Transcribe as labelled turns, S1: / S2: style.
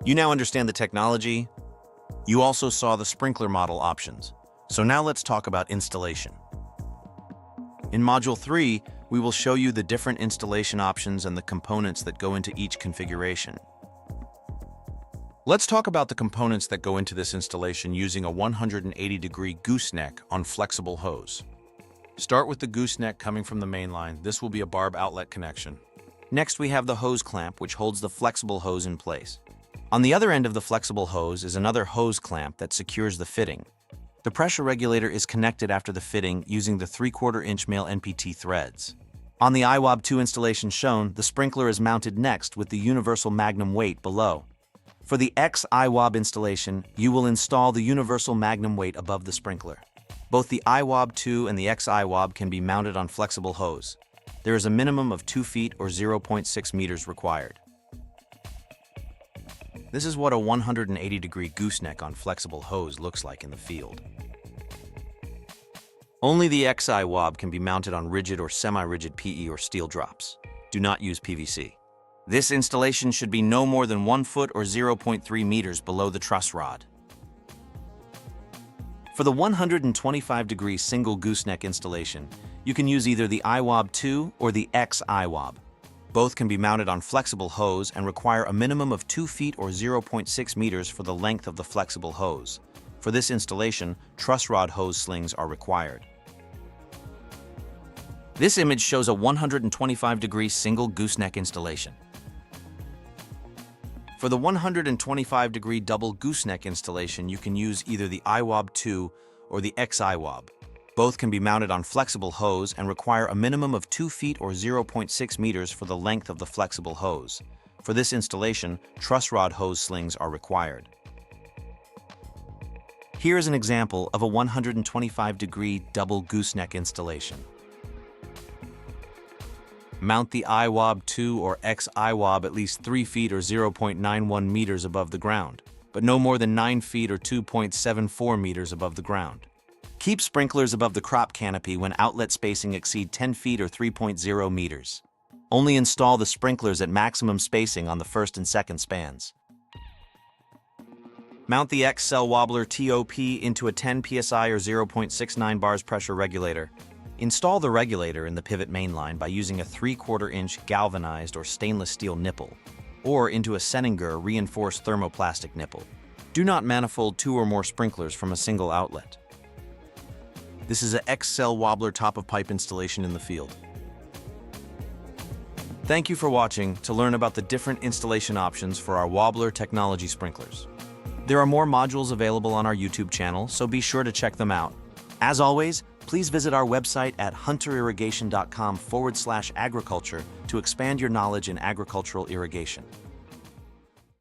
S1: You now understand the technology. You also saw the sprinkler model options. So now let's talk about installation. In Module 3, we will show you the different installation options and the components that go into each configuration. Let's talk about the components that go into this installation using a 180-degree gooseneck on flexible hose. Start with the gooseneck coming from the main line. This will be a barb outlet connection. Next, we have the hose clamp, which holds the flexible hose in place. On the other end of the flexible hose is another hose clamp that secures the fitting. The pressure regulator is connected after the fitting using the 3/4-inch male NPT threads. On the i-Wob 2 installation shown, the sprinkler is mounted next with the universal magnum weight below. For the Xi-Wob installation, you will install the universal magnum weight above the sprinkler. Both the i-Wob 2 and the Xi-Wob can be mounted on flexible hose. There is a minimum of 2 feet or 0.6 meters required. This is what a 180-degree gooseneck on flexible hose looks like in the field. Only the Xi-Wob can be mounted on rigid or semi-rigid PE or steel drops. Do not use PVC. This installation should be no more than 1 foot or 0.3 meters below the truss rod. For the 125-degree single gooseneck installation, you can use either the i-Wob 2 or the Xi-Wob. Both can be mounted on flexible hose and require a minimum of 2 feet or 0.6 meters for the length of the flexible hose. For this installation, truss rod hose slings are required. This image shows a 125-degree single gooseneck installation. For the 125-degree double gooseneck installation, you can use either the i-Wob 2 or the Xi-Wob. Both can be mounted on flexible hose and require a minimum of 2 feet or 0.6 meters for the length of the flexible hose. For this installation, truss rod hose slings are required. Here is an example of a 125-degree double gooseneck installation. Mount the i-Wob 2 or Xi-Wob at least 3 feet or 0.91 meters above the ground, but no more than 9 feet or 2.74 meters above the ground. Keep sprinklers above the crop canopy when outlet spacing exceed 10 feet or 3.0 meters. Only install the sprinklers at maximum spacing on the first and second spans. Mount the Xcel-Wobbler TOP into a 10 psi or 0.69 bars pressure regulator. Install the regulator in the pivot mainline by using a 3/4-inch galvanized or stainless steel nipple, or into a Senninger reinforced thermoplastic nipple. Do not manifold 2 or more sprinklers from a single outlet. This is a Xcel-Wobbler top-of-pipe installation in the field. Thank you for watching to learn about the different installation options for our Wobbler Technology sprinklers. There are more modules available on our YouTube channel, so be sure to check them out. As always, please visit our website at hunterirrigation.com/agriculture to expand your knowledge in agricultural irrigation.